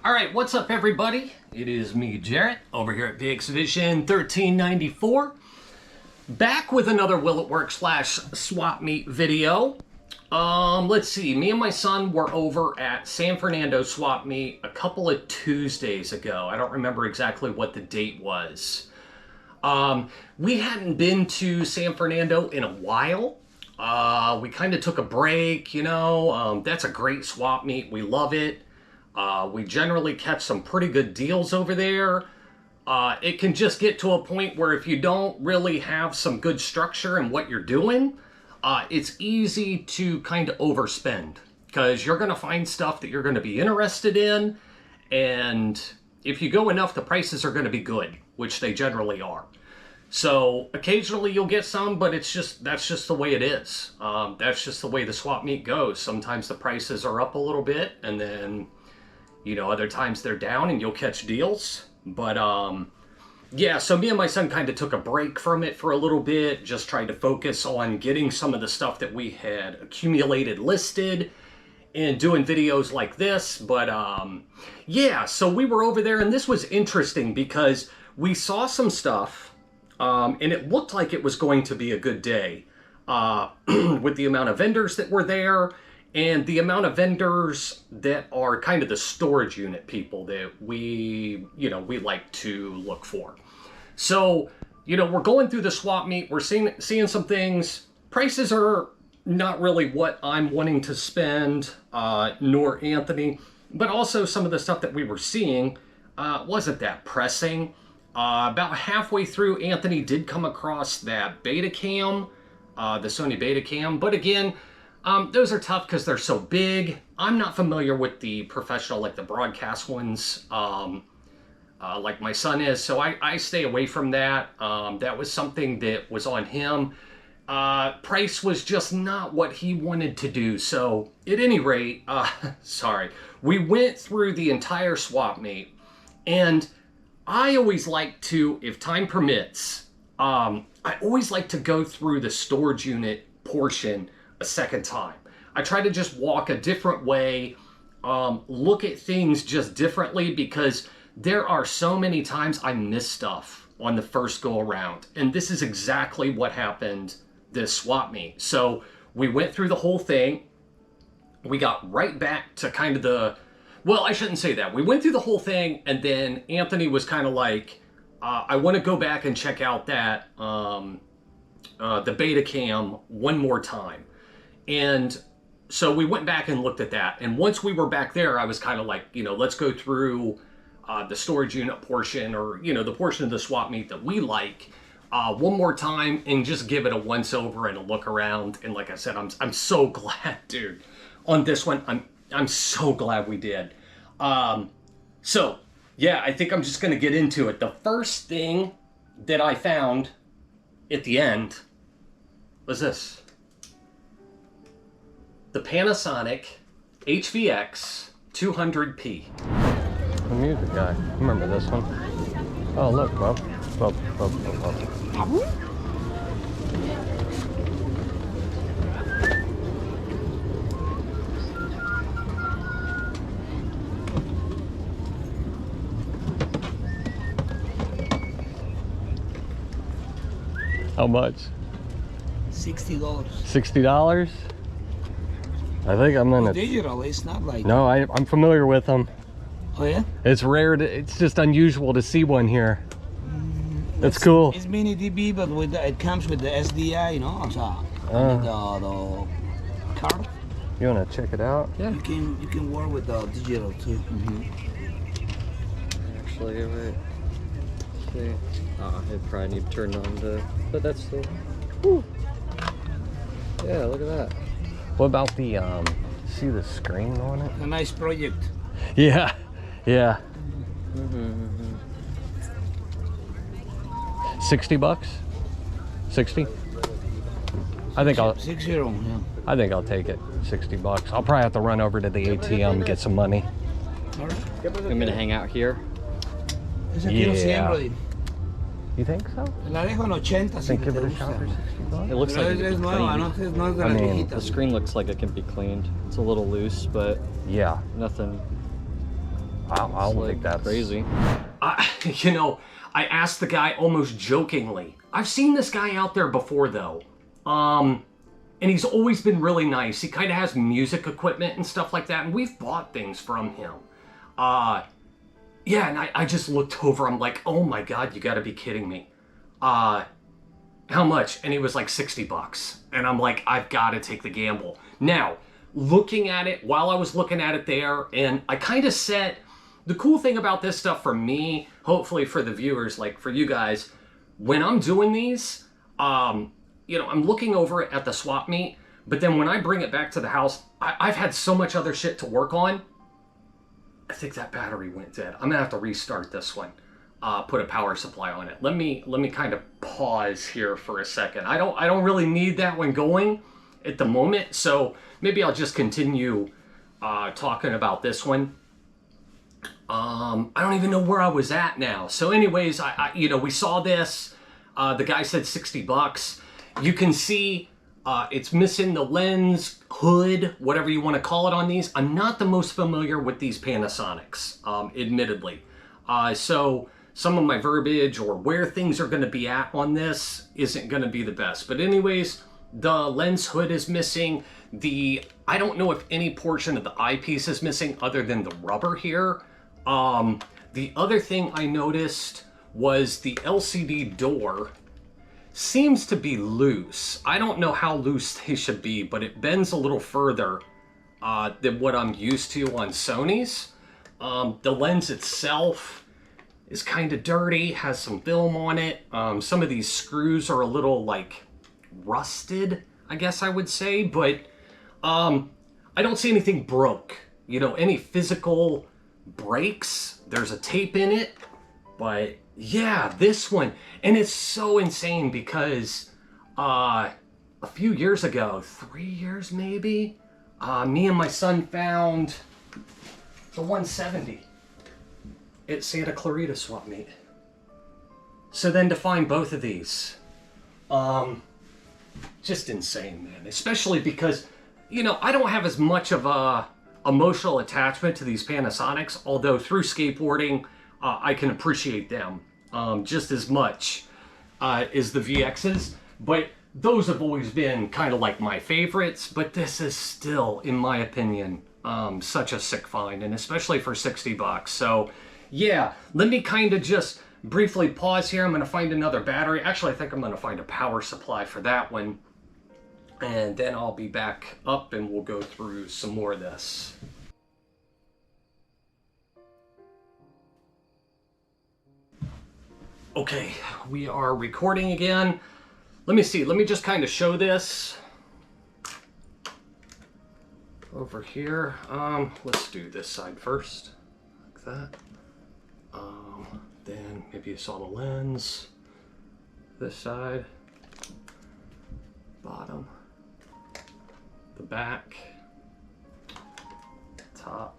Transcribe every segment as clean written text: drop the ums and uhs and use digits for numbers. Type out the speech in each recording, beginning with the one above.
Alright, what's up everybody? It is me, Jarrett, over here at VX Vision 1394. Back with another Will It Work / swap meet video. Let's see, me and my son were over at San Fernando swap meet a couple of Tuesdays ago. I don't remember exactly what the date was. We hadn't been to San Fernando in a while. We kind of took a break, you know. That's a great swap meet. We love it. We generally catch some pretty good deals over there. It can just get to a point where if you don't really have some good structure in what you're doing, it's easy to kind of overspend because you're going to find stuff that you're going to be interested in. And if you go enough, the prices are going to be good, which they generally are. So occasionally you'll get some, but that's just the way it is. That's just the way the swap meet goes. Sometimes the prices are up a little bit, and then, you know, other times they're down and you'll catch deals. But yeah, so me and my son kind of took a break from it for a little bit, just tried to focus on getting some of the stuff that we had accumulated listed and doing videos like this. But yeah, so we were over there, and this was interesting because we saw some stuff and it looked like it was going to be a good day with the amount of vendors that were there and the amount of vendors that are kind of the storage unit people that we like to look for. So, you know, we're going through the swap meet, we're seeing some things. Prices are not really what I'm wanting to spend, nor Anthony, but also some of the stuff that we were seeing wasn't that pressing. About halfway through, Anthony did come across that Betacam, the Sony Betacam, but again, those are tough because they're so big. I'm not familiar with the professional, like the broadcast ones, like my son is, so I stay away from that. That was something that was on him. Price was just not what he wanted to do. So at any rate, sorry, we went through the entire swap meet, and I always like to, if time permits, I always like to go through the storage unit portion a second time. I try to just walk a different way, look at things just differently, because there are so many times I miss stuff on the first go around. And this is exactly what happened this swap meet. So we went through the whole thing. We got right back to kind of the, well, I shouldn't say that. We went through the whole thing, and then Anthony was kind of like, I want to go back and check out that, the Betacam one more time. And so we went back and looked at that. And once we were back there, I was kind of like, you know, let's go through the storage unit portion, or, you know, the portion of the swap meet that we like one more time and just give it a once over and a look around. And like I said, I'm so glad, dude, on this one, I'm so glad we did. So yeah, I think I'm just going to get into it. The first thing that I found at the end was this. The Panasonic AG-HVX200P. The music guy. Remember this one? Oh, look, Bub. Bub. How much? $60. $60? I think I'm gonna. Digital, it's not like. No, I'm familiar with them. Oh yeah? It's rare. It's just unusual to see one here. That's cool. It's mini DB, but it comes with the SDI, you know, the card. You wanna check it out? Yeah. You can work with the digital too. Actually, wait. See. It probably need to turn on to, but that's still. Whew. Yeah, look at that. What about the see the screen on it? A nice project. Yeah. 60 bucks? 60? I think I'll 60, yeah. I think I'll take it. 60 bucks. I'll probably have to run over to the ATM and get some money. All right. I'm gonna hang out here. Yeah. You think so? La dejo en 80 si Think give it a shot for 60 bucks? It looks like it can be nueva, no cleaned. es de I las mean, viejitas. The screen looks like it can be cleaned. It's a little loose, but Yeah. nothing I don't Like, think that's crazy. You know, I asked the guy almost jokingly. I've seen this guy out there before though. And he's always been really nice. He kind of has music equipment and stuff like that, and we've bought things from him. Yeah, and I just looked over, I'm like, oh my God, you gotta be kidding me. How much? And he was like 60 bucks. And I'm like, I've gotta take the gamble. Now, looking at it, while I was looking at it there, and I kind of set, the cool thing about this stuff for me, hopefully for the viewers, like for you guys, when I'm doing these, you know, I'm looking over it at the swap meet, but then when I bring it back to the house, I've had so much other shit to work on. I think that battery went dead. I'm gonna have to restart this one. Put a power supply on it. Let me kind of pause here for a second. I don't really need that one going at the moment, so maybe I'll just continue talking about this one. I don't even know where I was at now. So anyways, you know, we saw this. The guy said 60 bucks. You can see it's missing the lens, hood, whatever you want to call it on these. I'm not the most familiar with these Panasonics, admittedly. So some of my verbiage or where things are going to be at on this isn't going to be the best. But anyways, the lens hood is missing. I don't know if any portion of the eyepiece is missing other than the rubber here. The other thing I noticed was the LCD door seems to be loose. I don't know how loose they should be, but it bends a little further than what I'm used to on Sony's. The lens itself is kind of dirty, has some film on it. Some of these screws are a little like rusted, I guess I would say, but I don't see anything broke. You know, any physical breaks. There's a tape in it, but yeah, this one, and it's so insane because a few years ago, 3 years maybe, me and my son found the 170 at Santa Clarita swap meet. So then to find both of these, just insane, man. Especially because, you know, I don't have as much of a emotional attachment to these Panasonics, although through skateboarding, I can appreciate them just as much as the VXs, but those have always been kind of like my favorites, but this is still, in my opinion, such a sick find, and especially for 60 bucks. So yeah, let me kind of just briefly pause here. I'm going to find another battery. Actually, I think I'm going to find a power supply for that one, and then I'll be back up and we'll go through some more of this. Okay, we are recording again. Let me see, let me just kind of show this over here. Let's do this side first, like that. Then maybe you saw the lens, this side, bottom, the back, top.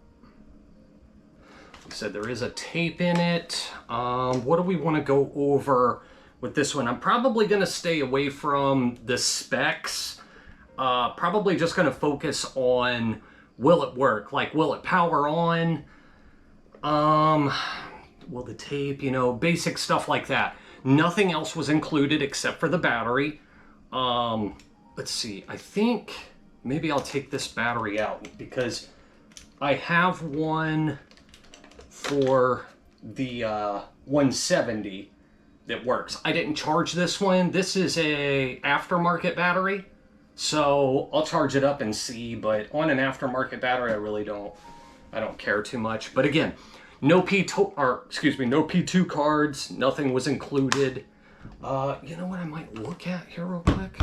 We said there is a tape in it. What do we want to go over with this one? I'm probably going to stay away from the specs. Probably just going to focus on, will it work? Like, will it power on? Will the tape, you know, basic stuff like that. Nothing else was included except for the battery. Let's see, I think maybe I'll take this battery out because I have one for the 170 that works. I didn't charge this one. This is a aftermarket battery, so I'll charge it up and see, but on an aftermarket battery, I don't care too much. But again, no P2 cards, nothing was included. You know what I might look at here real quick?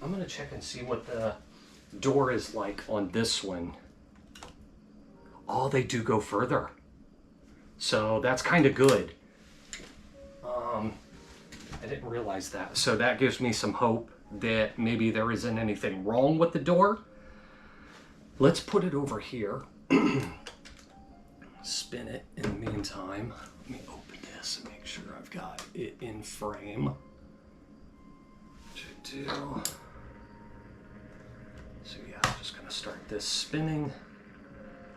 I'm gonna check and see what the door is like on this one. Oh, they do go further. So that's kind of good. I didn't realize that. So that gives me some hope that maybe there isn't anything wrong with the door. Let's put it over here. Spin it in the meantime. Let me open this and make sure I've got it in frame. Which I do. So yeah, I'm just gonna start this spinning.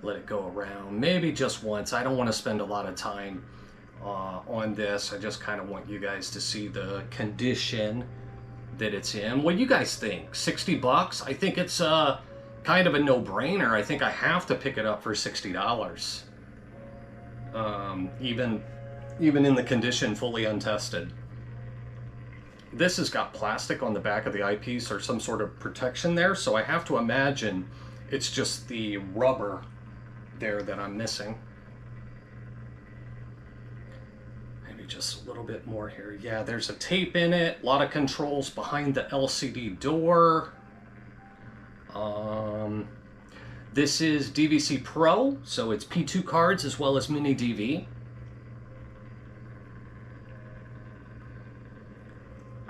let it go around, maybe just once. I don't want to spend a lot of time on this. I just kind of want you guys to see the condition that it's in. What do you guys think? 60 bucks? I think it's kind of a no-brainer. I think I have to pick it up for $60. Even in the condition fully untested. This has got plastic on the back of the eyepiece or some sort of protection there, so I have to imagine it's just the rubber there that I'm missing. Maybe just a little bit more here. Yeah, there's a tape in it, a lot of controls behind the LCD door. This is DVCPRO, so it's P2 cards as well as mini DV.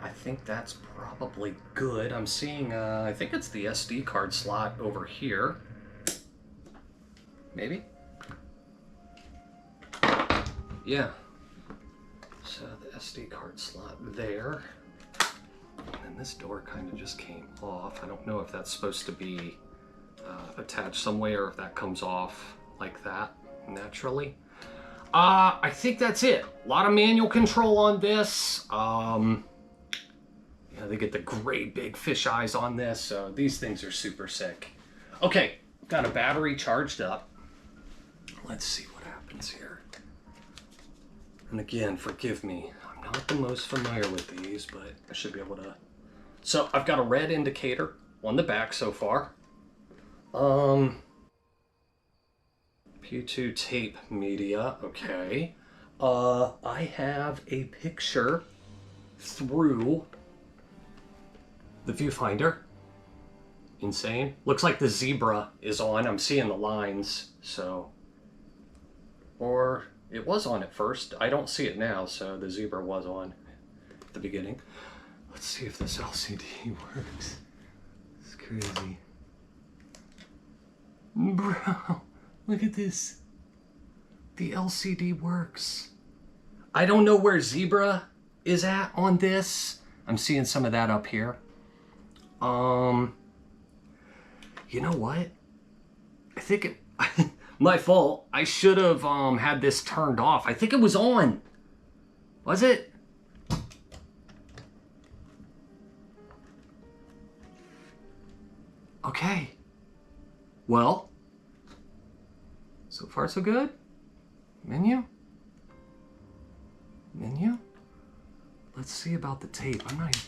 I think that's probably good. I'm seeing, I think it's the SD card slot over here. Maybe? Yeah. So the SD card slot there. And then this door kind of just came off. I don't know if that's supposed to be attached some way or if that comes off like that naturally. I think that's it. A lot of manual control on this. Yeah, they get the great big fish eyes on this, so these things are super sick. Okay, got a battery charged up. Let's see what happens here. And again, forgive me, I'm not the most familiar with these, but I should be able to. So I've got a red indicator on the back so far. P2 tape media, okay. I have a picture through the viewfinder. Insane. Looks like the zebra is on. I'm seeing the lines, so. Or it was on at first. I don't see it now, so the zebra was on at the beginning. Let's see if this LCD works. It's crazy. Bro, look at this. The LCD works. I don't know where zebra is at on this. I'm seeing some of that up here. You know what? I think it, my fault. I should have had this turned off. I think it was on. Was it? Okay. Well, so far so good. Menu? Menu? Let's see about the tape. I'm not even...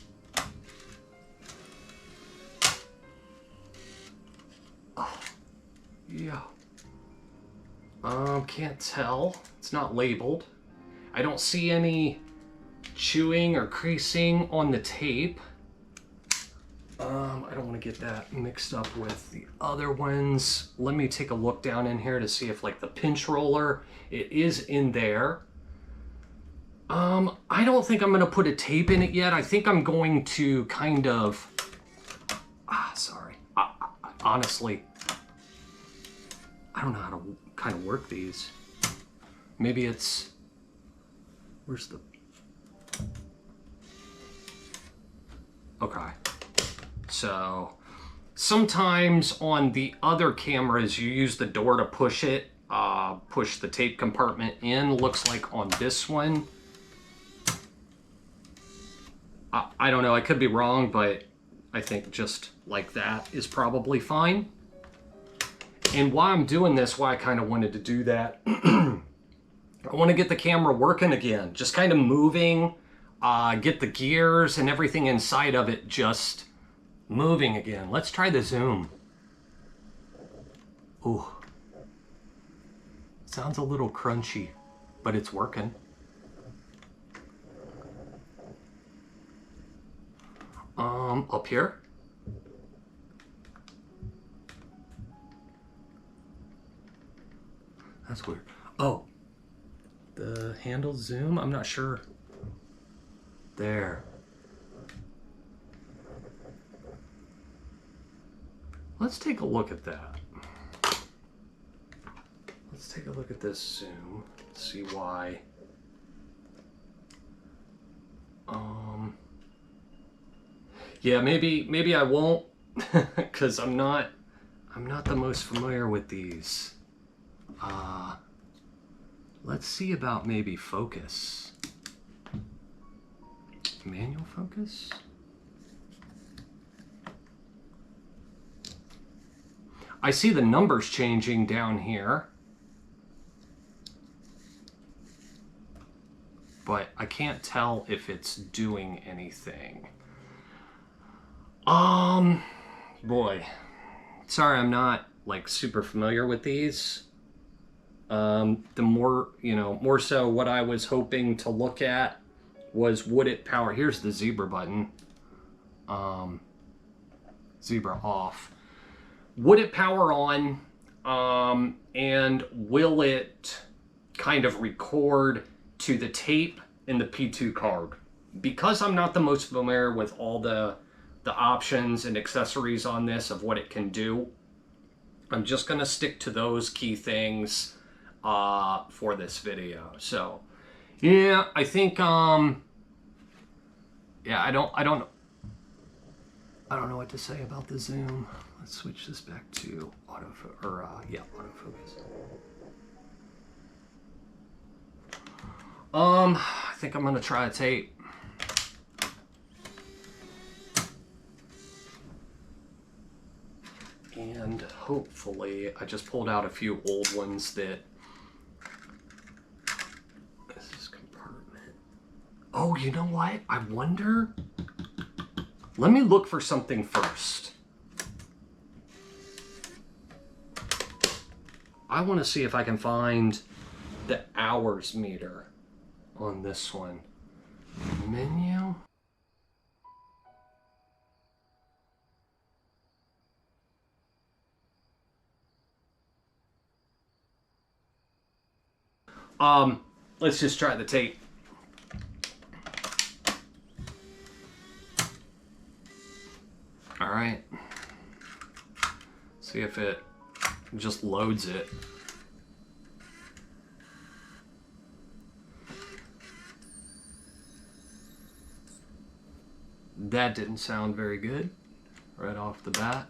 Oh, yeah. Can't tell. It's not labeled. I don't see any chewing or creasing on the tape. I don't want to get that mixed up with the other ones. Let me take a look down in here to see if like the pinch roller, it is in there. I don't think I'm going to put a tape in it yet. I think I'm going to kind of, sorry. Honestly, I don't know how to kind of work these. Maybe it's, where's the, okay. So sometimes on the other cameras, you use the door to push it, push the tape compartment in. Looks like on this one, I don't know, I could be wrong, but I think just like that is probably fine. And why I'm doing this, why I kind of wanted to do that, I want to get the camera working again, just kind of moving, get the gears and everything inside of it just moving again. Let's try the zoom. Ooh. Sounds a little crunchy, but it's working. Up here. That's weird. Oh, the handle zoom, I'm not sure. There. Let's take a look at that. Let's take a look at this zoom, see why. Yeah, maybe I won't, because I'm not the most familiar with these. Let's see about maybe focus. Manual focus? I see the numbers changing down here, but I can't tell if it's doing anything. Boy, sorry, I'm not like super familiar with these. The more, more so what I was hoping to look at was would it power, here's the zebra button, zebra off. Would it power on, and will it kind of record to the tape in the P2 card? Because I'm not the most familiar with all the options and accessories on this of what it can do, I'm just gonna stick to those key things for this video. So yeah, I think yeah, I don't know what to say about the zoom. Let's switch this back to autofocus. I think I'm gonna try a tape. And hopefully, I just pulled out a few old ones that. This is compartment. Oh, you know what? I wonder. Let me look for something first. I want to see if I can find the hours meter on this one. Menu. Let's just try the tape. All right. See if it just loads it. That didn't sound very good right off the bat.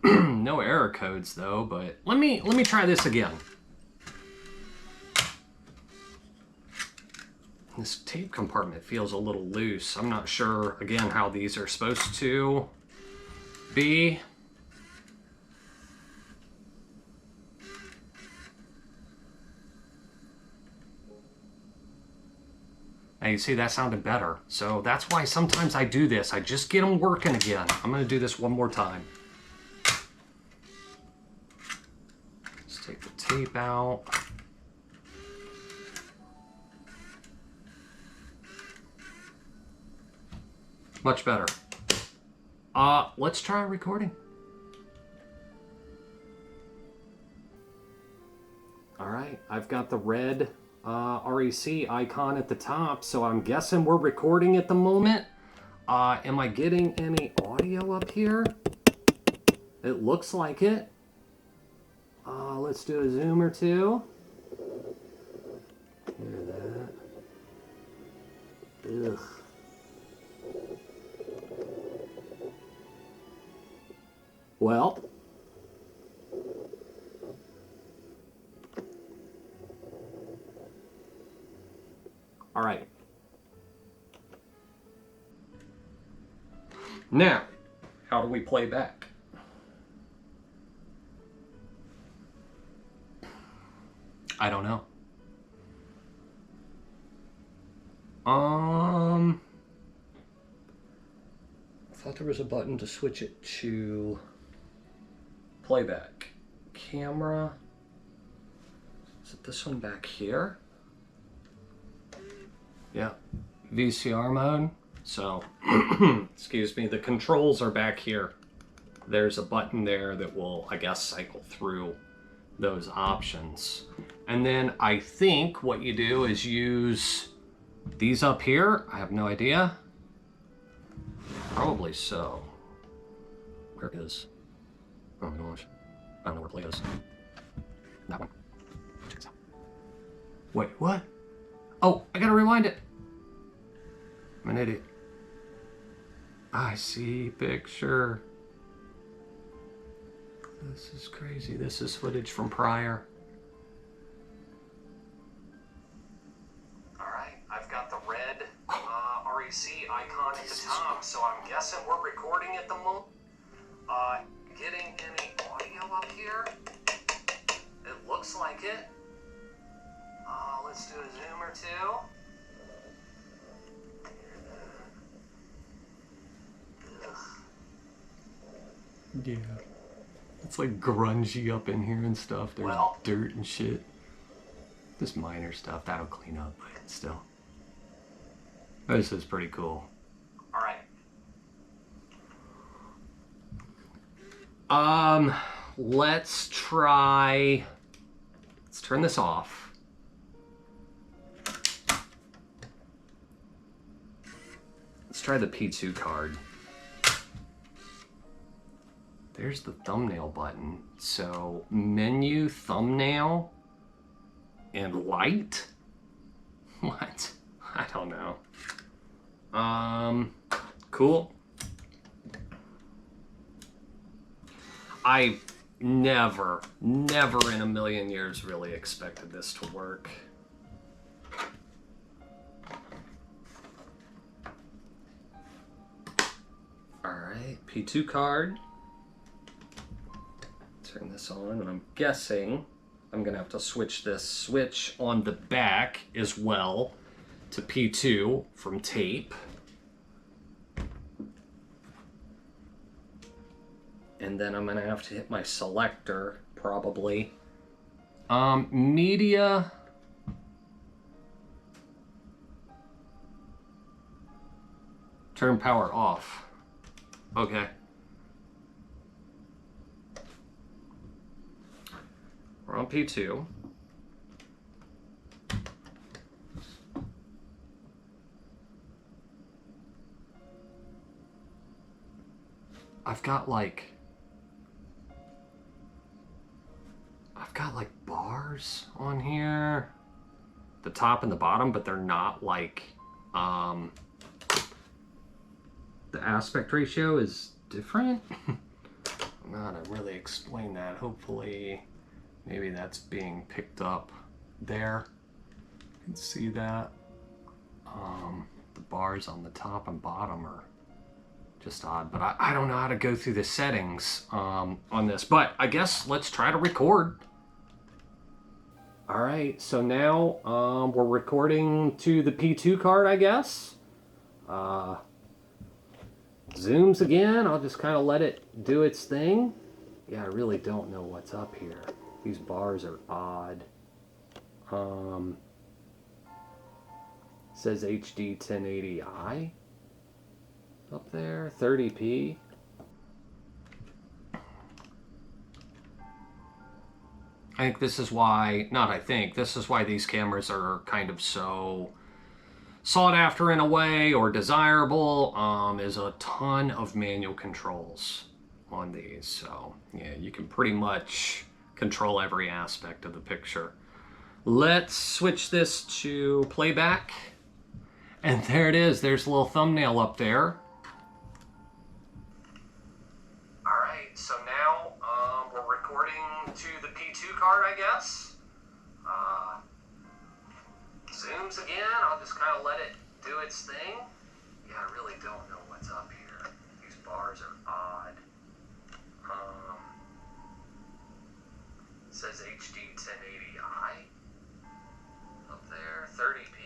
No error codes though, but let me try this again. This tape compartment feels a little loose. I'm not sure, again, how these are supposed to be. Now you see that sounded better. So that's why sometimes I do this. I just get them working again. I'm gonna do this one more time. Let's take the tape out. Much better. Let's try recording. All right, I've got the red REC icon at the top, so I'm guessing we're recording at the moment. Am I getting any audio up here? It looks like it. Let's do a zoom or two. Hear that? Ugh. Well, all right. Now, how do we play back? I don't know. I thought there was a button to switch it to playback. Camera. Is it this one back here? Yeah. VCR mode. So, excuse me, the controls are back here. There's a button there that will, I guess, cycle through those options. And then I think what you do is use these up here. I have no idea. Probably so. Where is? Oh my gosh. I don't know where play is. That one. Check this out. Wait, what? Oh, I gotta rewind it. I'm an idiot. I see picture. This is crazy. This is footage from prior. here? It looks like it. Let's do a zoom or two. Yeah. It's like grungy up in here and stuff. There's dirt and shit. This minor stuff, that'll clean up, but still. This is pretty cool. Alright. Let's turn this off. Let's try the P2 card. There's the thumbnail button. So, menu, thumbnail, and light? What? I don't know. Cool. I never in a million years really expected this to work. Alright, P2 card. Turn this on, and I'm guessing I'm gonna have to switch this switch on the back as well to P2 from tape. And then I'm gonna have to hit my selector, probably. Media. Turn power off. Okay. We're on P2. I've got like bars on here, the top and the bottom, but they're not like, the aspect ratio is different. I'm not gonna really explain that. Hopefully, maybe that's being picked up there. You can see that. The bars on the top and bottom are just odd, but I don't know how to go through the settings on this, but I guess let's try to record. All right, so now we're recording to the P2 card, I guess. Zooms again, I'll just kind of let it do its thing. Yeah, I really don't know what's up here. These bars are odd. Says HD 1080i up there, 30p. I think this is why, this is why these cameras are kind of so sought after in a way, or desirable. Is a ton of manual controls on these. So yeah, you can pretty much control every aspect of the picture. Let's switch this to playback. And there it is, there's a little thumbnail up there. Alright, so now we're recording to the P2 card, I guess. Zooms again, I'll just kind of let it do its thing. Yeah, I really don't know what's up here. These bars are odd. It says HD 1080i up there, 30p.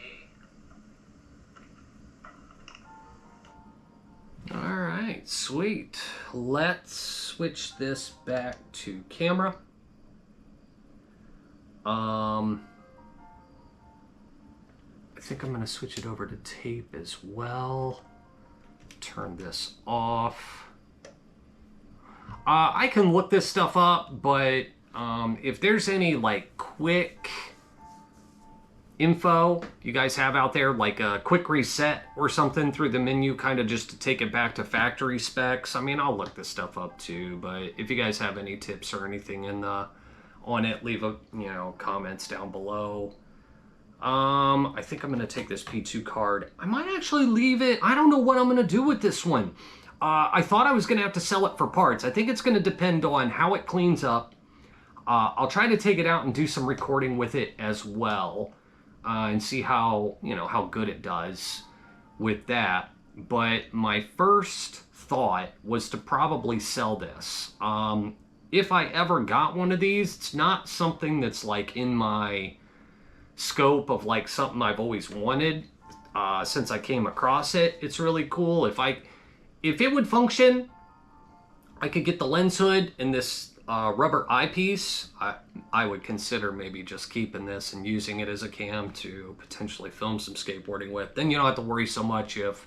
All right, sweet. Let's switch this back to camera. I think I'm gonna switch it over to tape as well. Turn this off. I can look this stuff up, but if there's any like quick info you guys have out there, like a quick reset or something through the menu, kind of just to take it back to factory specs, I mean, I'll look this stuff up too. But if you guys have any tips or anything on it, leave a comments down below. I think I'm gonna take this P2 card. I might actually leave it. I don't know what I'm gonna do with this one. I thought I was gonna have to sell it for parts. I think it's gonna depend on how it cleans up. I'll try to take it out and do some recording with it as well, and see how how good it does with that. But my first thought was to probably sell this. if I ever got one of these, it's not something that's like in my scope of like something I've always wanted. Since I came across it, it's really cool. If it would function, I could get the lens hood and this rubber eyepiece. I would consider maybe just keeping this and using it as a cam to potentially film some skateboarding with. Then you don't have to worry so much if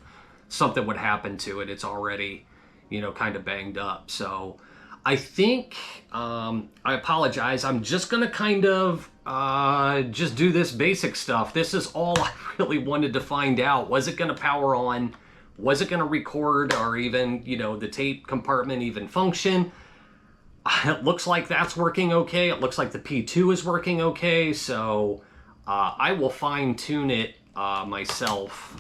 something would happen to it. It's already, you know, kind of banged up. So I think, I apologize. I'm just going to kind of just do this basic stuff. This is all I really wanted to find out. Was it going to power on? Was it going to record, or even, you know, the tape compartment even function? It looks like that's working okay. It looks like the P2 is working okay. So I will fine tune it myself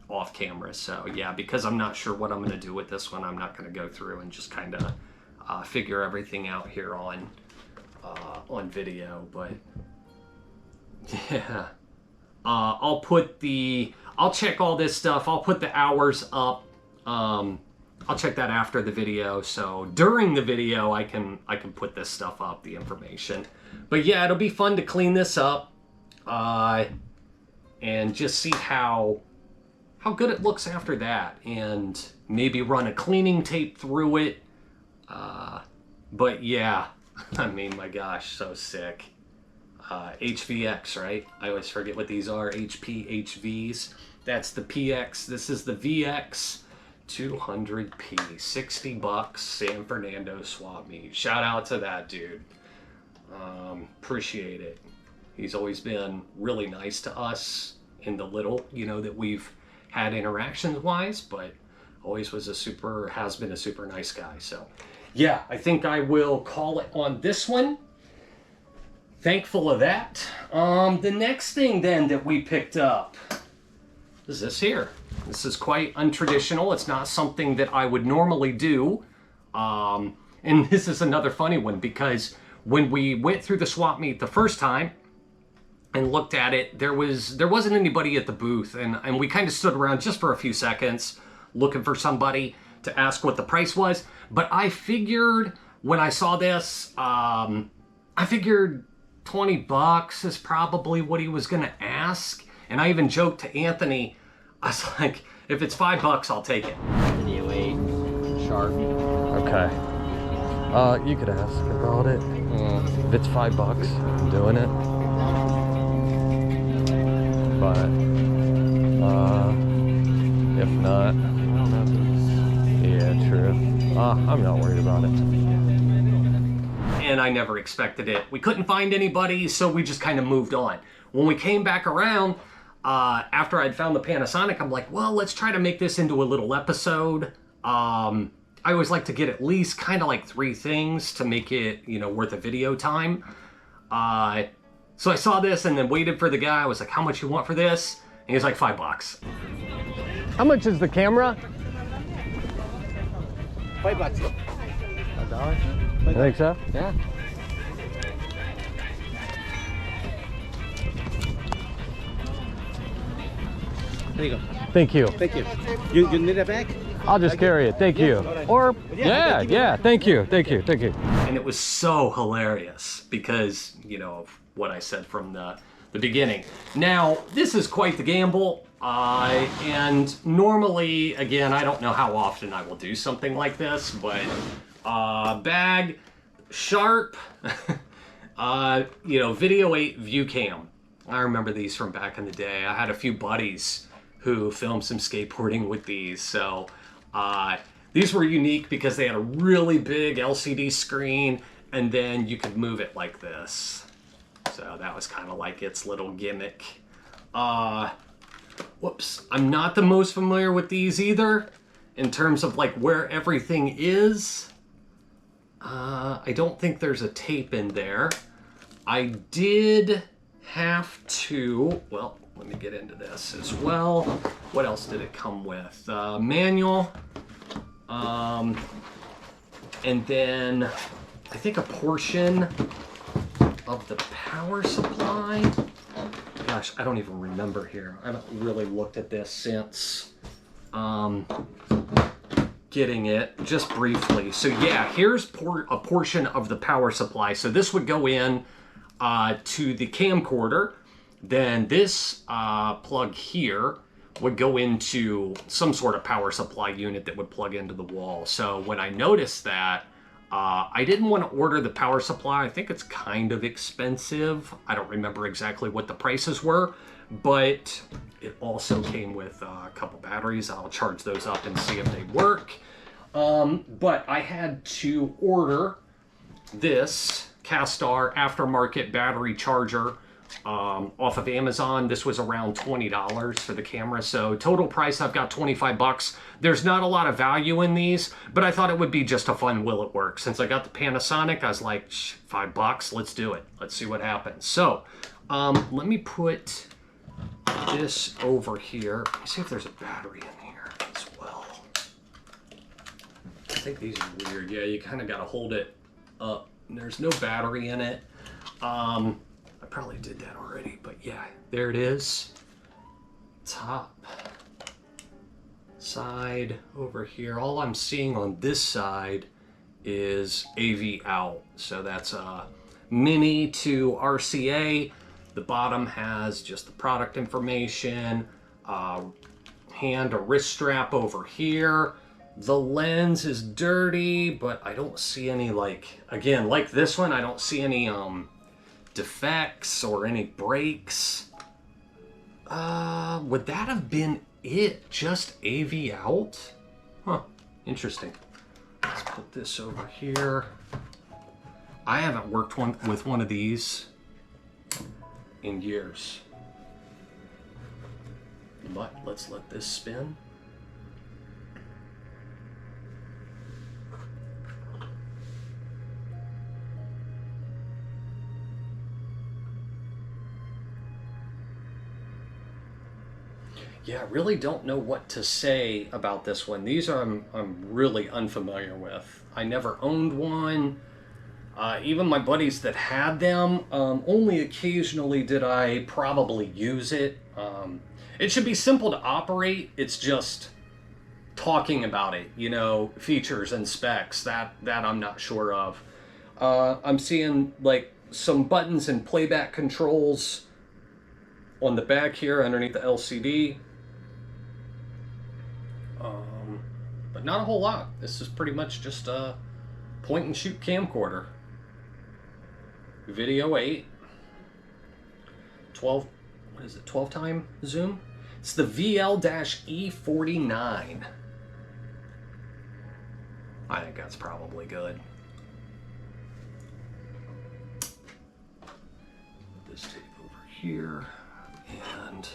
off camera. So yeah, because I'm not sure what I'm going to do with this one, I'm not going to go through and just kind of figure everything out here on video. But yeah, I'll check all this stuff. I'll put the hours up. I'll check that after the video. So during the video, I can put this stuff up, the information. But yeah, it'll be fun to clean this up and just see how good it looks after that, and maybe run a cleaning tape through it. But yeah, I mean, my gosh, so sick. HVX, right? I always forget what these are. HVs. That's the PX. This is the VX200P. $60, San Fernando swap meet. Shout out to that dude. Appreciate it. He's always been really nice to us in the little, you know, that we've had interactions wise, but always has been a super nice guy. So yeah, I think I will call it on this one. Thankful of that. The next thing then that we picked up is this here. This is quite untraditional. It's not something that I would normally do. And this is another funny one, because when we went through the swap meet the first time and looked at it, there wasn't anybody at the booth, and we kind of stood around just for a few seconds looking for somebody to ask what the price was. But I figured when I saw this, I figured $20 is probably what he was gonna ask. And I even joked to Anthony, I was like, if it's $5, I'll take it. Video 8 sharp. Okay. You could ask about it. If it's $5, I'm doing it. But if not, yeah, true. I'm not worried about it. And I never expected it. We couldn't find anybody, so we just kind of moved on. When we came back around, after I'd found the Panasonic, I'm like, well, let's try to make this into a little episode. I always like to get at least kind of like 3 things to make it, you know, worth a video time. So I saw this and then waited for the guy. I was like, how much you want for this? And he was like, $5. How much is the camera? $5. $1? I think so. Yeah. There you go. Thank you. Thank you. You need it back? I'll just carry it. Thank you. Or yeah. Thank you. And it was so hilarious because, you know, of what I said from the beginning. Now, this is quite the gamble. And normally, again, I don't know how often I will do something like this, but bag, sharp, you know, Video 8 view cam. I remember these from back in the day. I had a few buddies who filmed some skateboarding with these. So these were unique because they had a really big LCD screen, and then you could move it like this. So that was kind of like its little gimmick. Whoops, I'm not the most familiar with these either in terms of like where everything is. I don't think there's a tape in there. I did have to, well, let me get into this as well. What else did it come with? Manual, and then I think a portion of the power supply. Gosh, I don't even remember here. I haven't really looked at this since getting it just briefly. So yeah, here's a portion of the power supply. So this would go in to the camcorder. Then this plug here would go into some sort of power supply unit that would plug into the wall. So when I noticed that, I didn't want to order the power supply. I think it's kind of expensive. I don't remember exactly what the prices were, but it also came with a couple batteries. I'll charge those up and see if they work. But I had to order this Castar aftermarket battery charger off of Amazon. This was around $20 for the camera. So total price, I've got 25 bucks. There's not a lot of value in these, but I thought it would be just a fun will it work. Since I got the Panasonic, I was like, $5, let's do it. Let's see what happens. So let me put this over here. Let me see if there's a battery in here as well. I think these are weird. Yeah, you kind of got to hold it up. There's no battery in it. I probably did that already, but yeah, there it is. Top, side, over here. All I'm seeing on this side is AV out. So that's a mini to RCA. The bottom has just the product information, hand or wrist strap over here. The lens is dirty, but I don't see any, like, again, like this one, I don't see any defects or any breaks. Would that have been it? Just AV out? Huh, interesting. Let's put this over here. I haven't worked with one of these in years. But let's let this spin. Yeah, I really don't know what to say about this one. These are I'm really unfamiliar with. I never owned one. Even my buddies that had them, only occasionally did I probably use it. It should be simple to operate. It's just talking about it, you know, features and specs, that I'm not sure of. I'm seeing like some buttons and playback controls on the back here underneath the LCD. But not a whole lot. This is pretty much just a point and shoot camcorder. Video 8. 12, what is it, 12 time zoom? It's the VL-E49. I think that's probably good. Put this tape over here and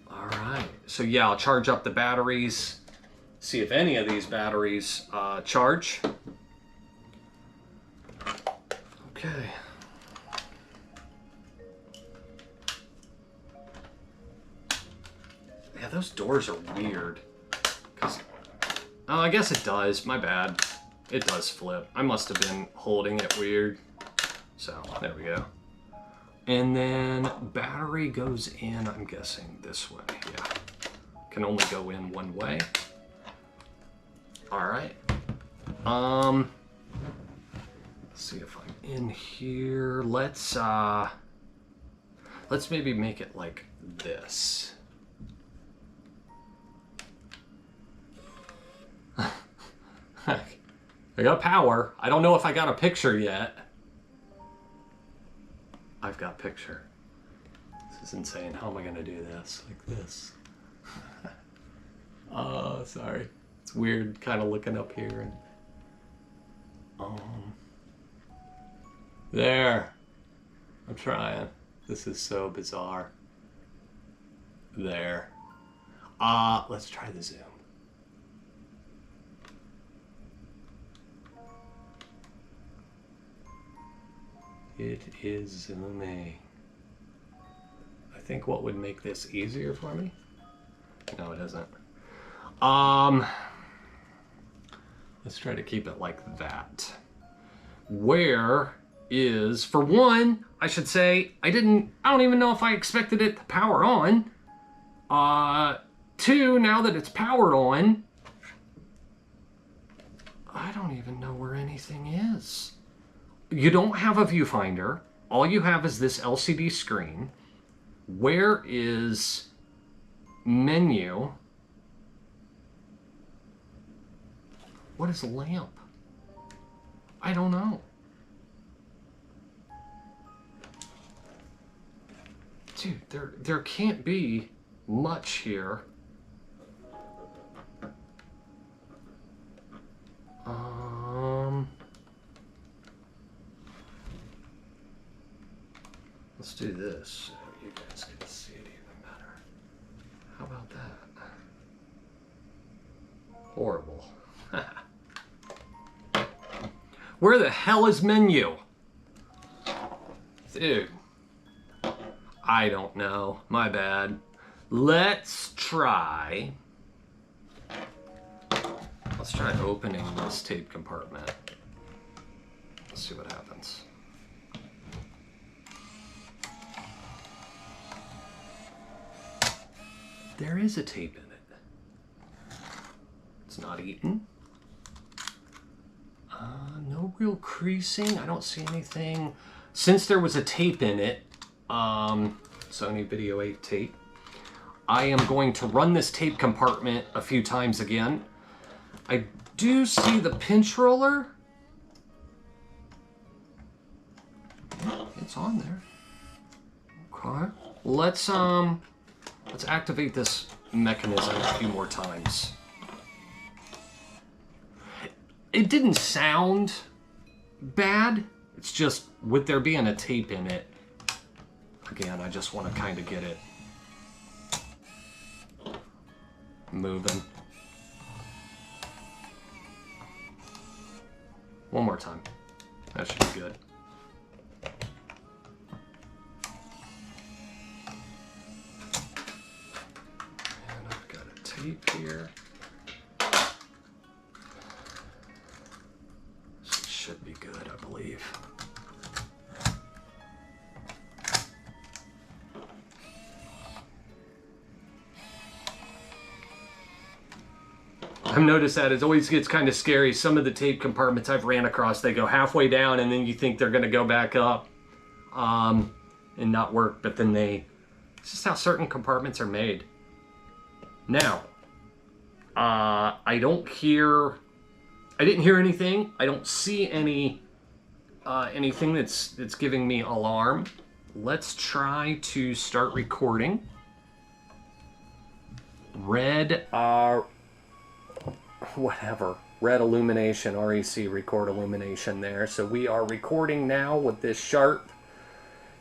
all right. So yeah, I'll charge up the batteries, see if any of these batteries charge. Okay. Yeah, those doors are weird. Oh, I guess it does. My bad. It does flip. I must have been holding it weird. So, there we go. And then battery goes in, I'm guessing, this way. Yeah. Can only go in one way. All right. Let's see if I'm in here. Let's maybe make it like this. I got power. I don't know if I got a picture yet. I've got picture. This is insane. How am I gonna do this? Like this. Oh, sorry. It's weird kind of looking up here and there. I'm trying. This is so bizarre. There. Let's try the zoom. It is zooming. I think what would make this easier for me? No, it isn't. Let's try to keep it like that. Where is, for one, I should say, I don't even know if I expected it to power on. Two, now that it's powered on, I don't even know where anything is. You don't have a viewfinder. All you have is this LCD screen. Where is menu? What is lamp? I don't know. Dude, there can't be much here. Let's do this so you guys can see it even better. How about that? Horrible. Where the hell is menu? Dude. I don't know. My bad. Let's try opening this tape compartment. Let's see what happens. There is a tape in it. It's not eaten. No real creasing. I don't see anything. Since there was a tape in it, Sony Video 8 tape, I am going to run this tape compartment a few times again. I do see the pinch roller. It's on there. Okay. Let's activate this mechanism a few more times. It didn't sound bad. It's just with there being a tape in it. Again, I just want to kind of get it moving. One more time. That should be good. And I've got a tape here. This should be good, I believe. I've noticed that it always gets kind of scary. Some of the tape compartments I've ran across, they go halfway down and then you think they're going to go back up and not work, but then it's just how certain compartments are made. Now, I didn't hear anything. I don't see anything that's giving me alarm. Let's try to start recording. Red illumination, REC record illumination there. So we are recording now with this Sharp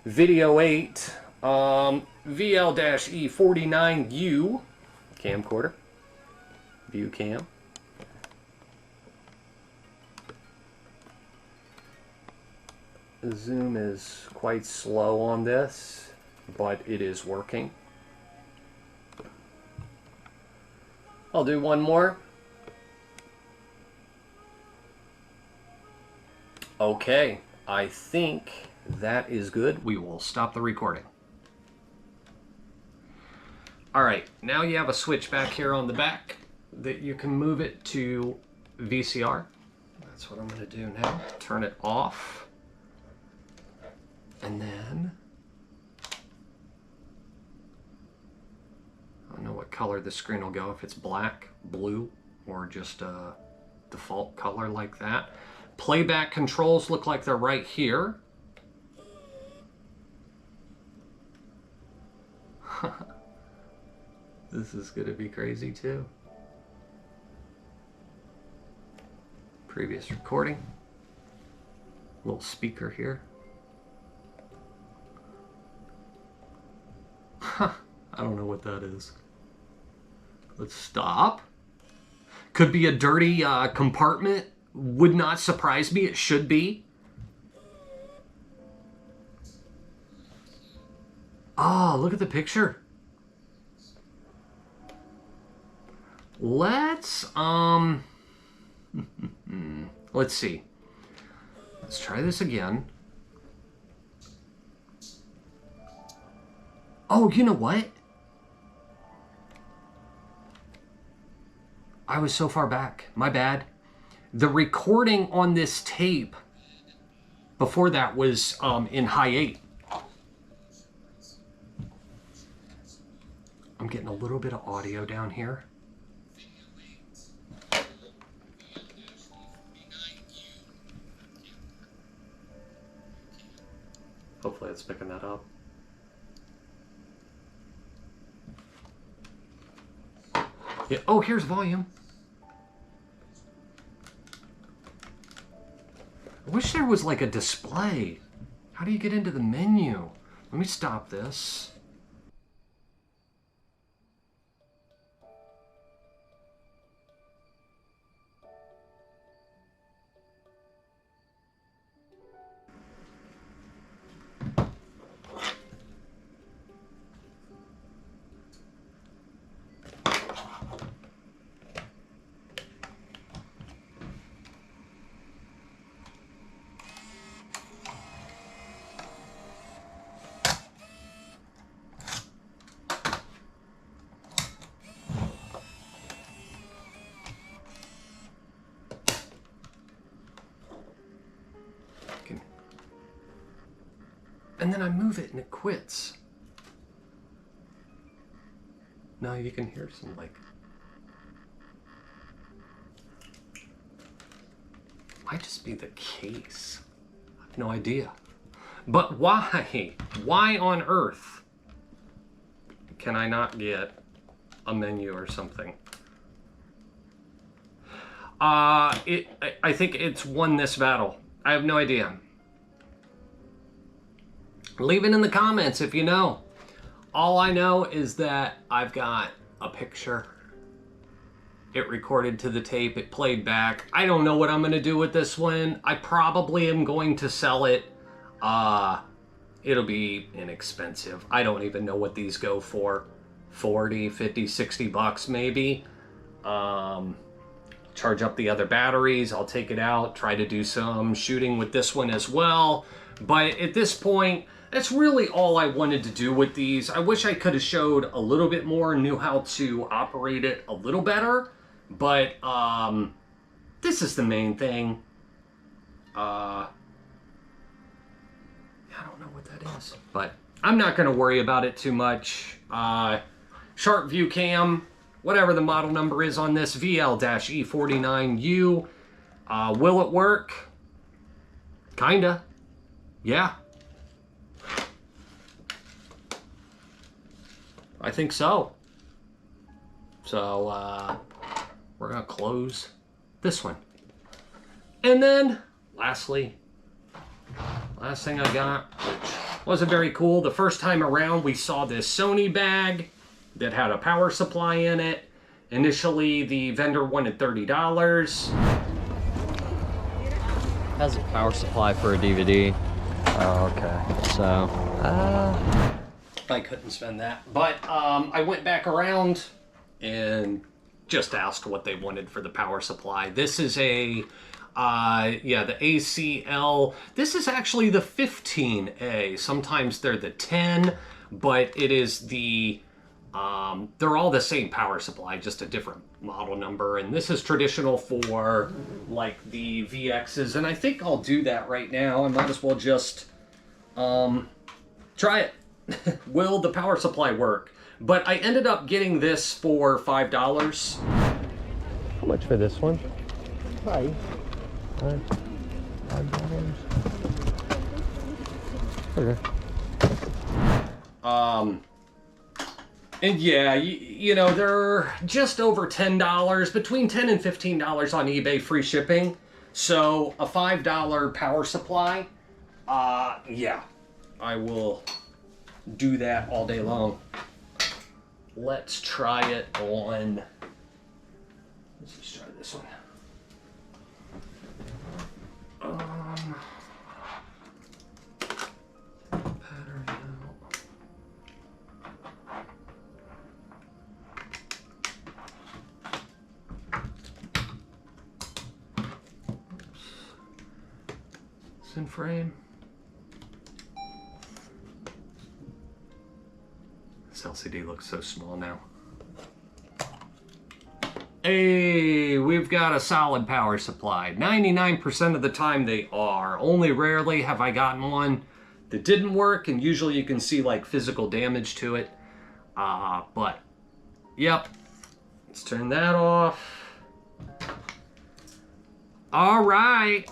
Video 8 VL-E49U camcorder, view cam. The zoom is quite slow on this, but it is working. I'll do one more. Okay, I think that is good. We will stop the recording. Alright, now you have a switch back here on the back that you can move it to VCR. That's what I'm going to do now. Turn it off. And then I don't know what color the screen will go, if it's black, blue, or just a default color like that. Playback controls look like they're right here. This is going to be crazy too. Previous recording. Little speaker here. I don't know what that is. Let's stop. Could be a dirty compartment. Would not surprise me. It should be. Oh, look at the picture. Let's let's see. Let's try this again. Oh, you know what? I was so far back. My bad. The recording on this tape before that was in high 8. I'm getting a little bit of audio down here. Hopefully it's picking that up. Yeah. Oh, here's volume. I wish there was like a display. How do you get into the menu? Let me stop this. And then I move it and it quits. Now you can hear some like... Might just be the case. I have no idea. But why? Why on earth can I not get a menu or something? I think it's won this battle. I have no idea. Leave it in the comments if you know. All I know is that I've got a picture. It recorded to the tape, it played back. I don't know what I'm gonna do with this one. I probably am going to sell it. It'll be inexpensive. I don't even know what these go for. 40, 50, 60 bucks maybe. Charge up the other batteries, I'll take it out, try to do some shooting with this one as well. But at this point, that's really all I wanted to do with these. I wish I could have showed a little bit more, knew how to operate it a little better, but this is the main thing. I don't know what that is, but I'm not going to worry about it too much. Sharp View Cam, whatever the model number is on this, VL-E49U. Will it work? Kinda. Yeah. I think so. So, we're gonna close this one. And then, lastly, last thing I got, which wasn't very cool. The first time around, we saw this Sony bag that had a power supply in it. Initially, the vendor wanted $30. Has a power supply for a DVD. Oh, okay. So, I couldn't spend that. But I went back around and just asked what they wanted for the power supply. This is a, yeah, the ACL. This is actually the 15A. Sometimes they're the 10, but it is the, they're all the same power supply, just a different model number. And this is traditional for like the VXs. And I think I'll do that right now. I might as well just try it. Will the power supply work? But I ended up getting this for $5. How much for this one? $5. $5. Okay. And yeah, you know, they're just over $10, between $10 and $15 on eBay, free shipping. So a $5 power supply, yeah, I will do that all day long. Let's try it on, let's just try this one. Pattern out. It's in frame. This LCD looks so small now. Hey! we've got a solid power supply. 99% of the time they are. Only rarely have I gotten one that didn't work, and usually you can see like physical damage to it. But, yep. Let's turn that off. All right.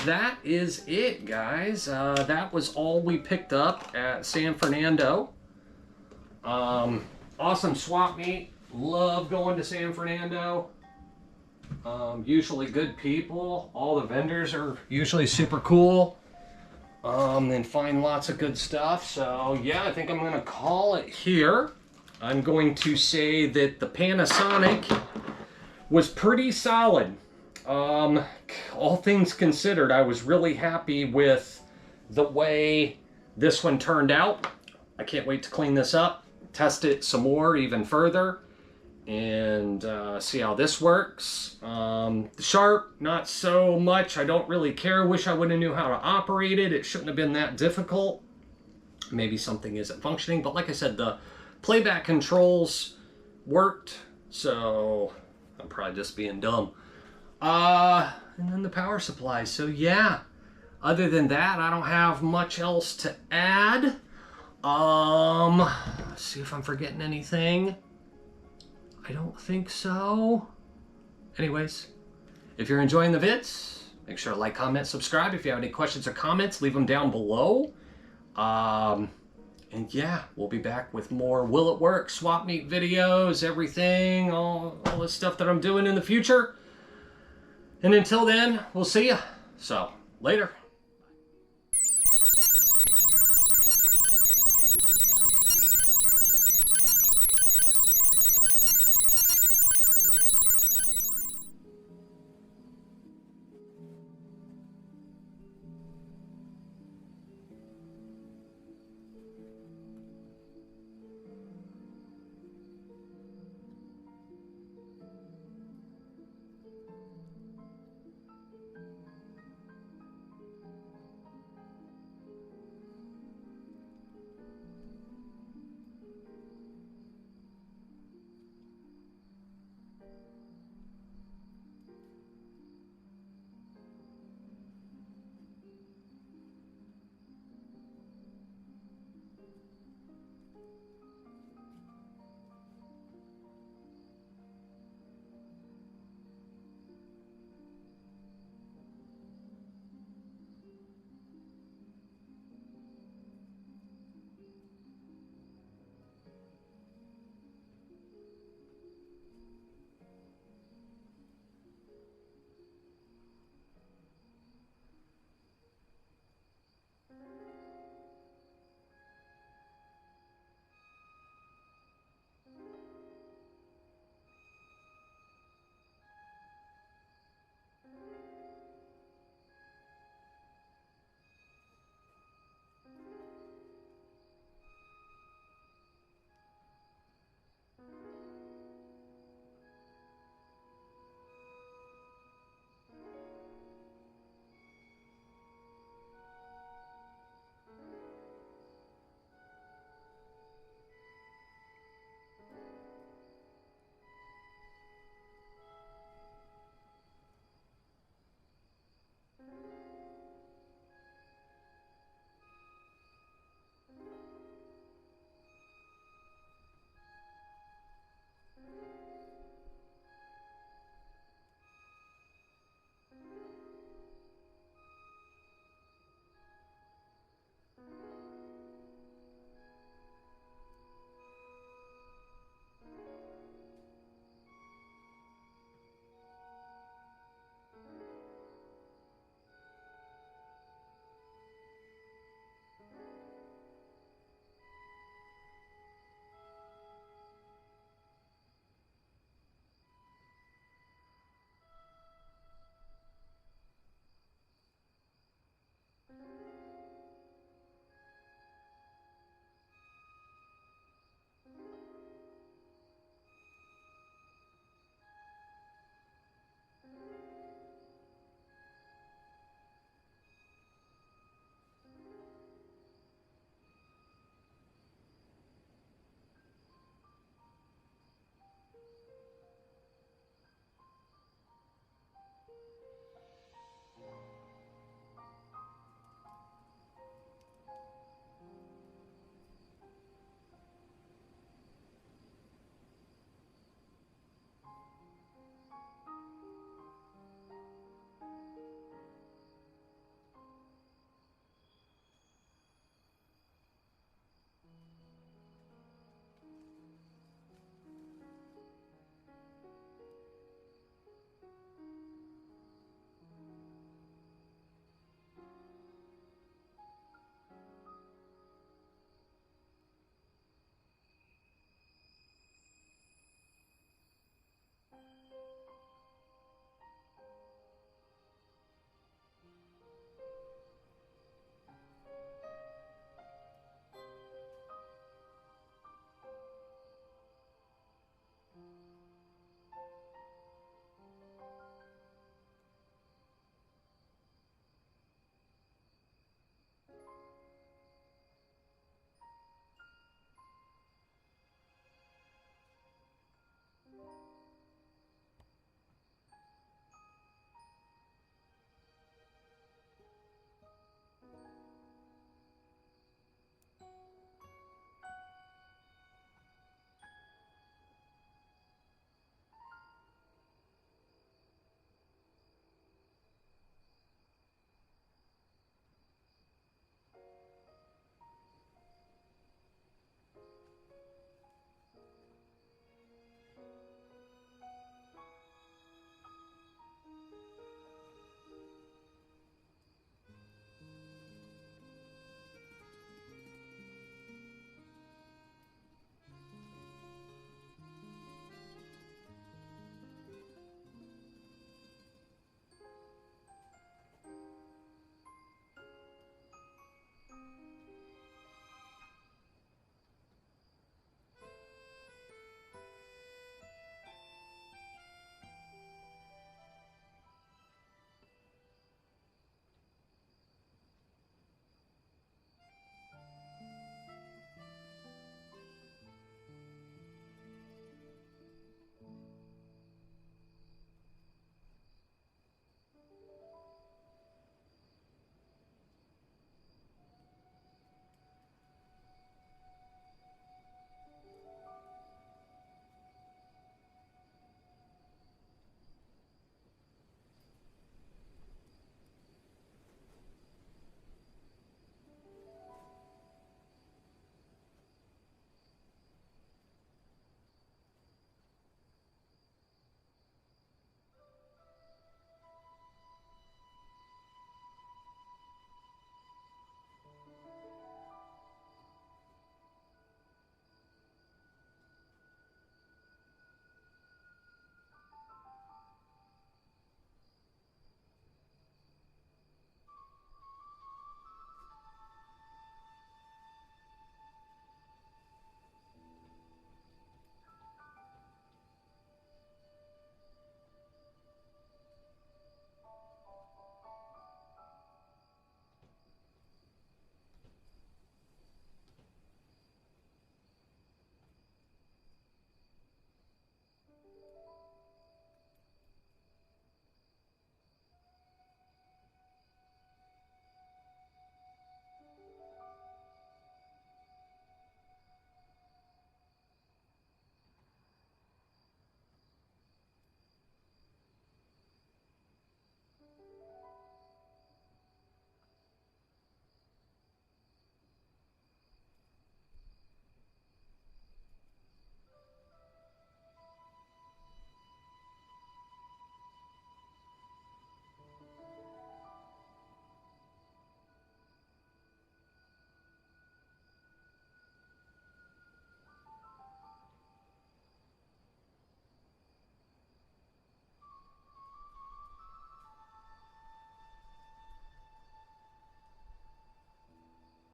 That is it, guys. That was all we picked up at San Fernando. Awesome swap meet. Love going to San Fernando. Usually good people. All the vendors are usually super cool. And find lots of good stuff. So yeah, I think I'm gonna call it here. I'm going to say that the Panasonic was pretty solid. All things considered, I was really happy with the way this one turned out. I can't wait to clean this up, test it some more, even further, and see how this works. The Sharp, not so much. I don't really care. Wish I would have knew how to operate it. It shouldn't have been that difficult. Maybe something isn't functioning, but like I said, the playback controls worked, so I'm probably just being dumb. And then the power supply. So yeah, other than that, I don't have much else to add. Let's see if I'm forgetting anything. I don't think so. Anyways, if you're enjoying the vids, make sure to like, comment, subscribe. If you have any questions or comments, leave them down below. And yeah, we'll be back with more Will It Work, swap meet videos, everything, all the stuff that I'm doing in the future. And until then, we'll see ya. So, later.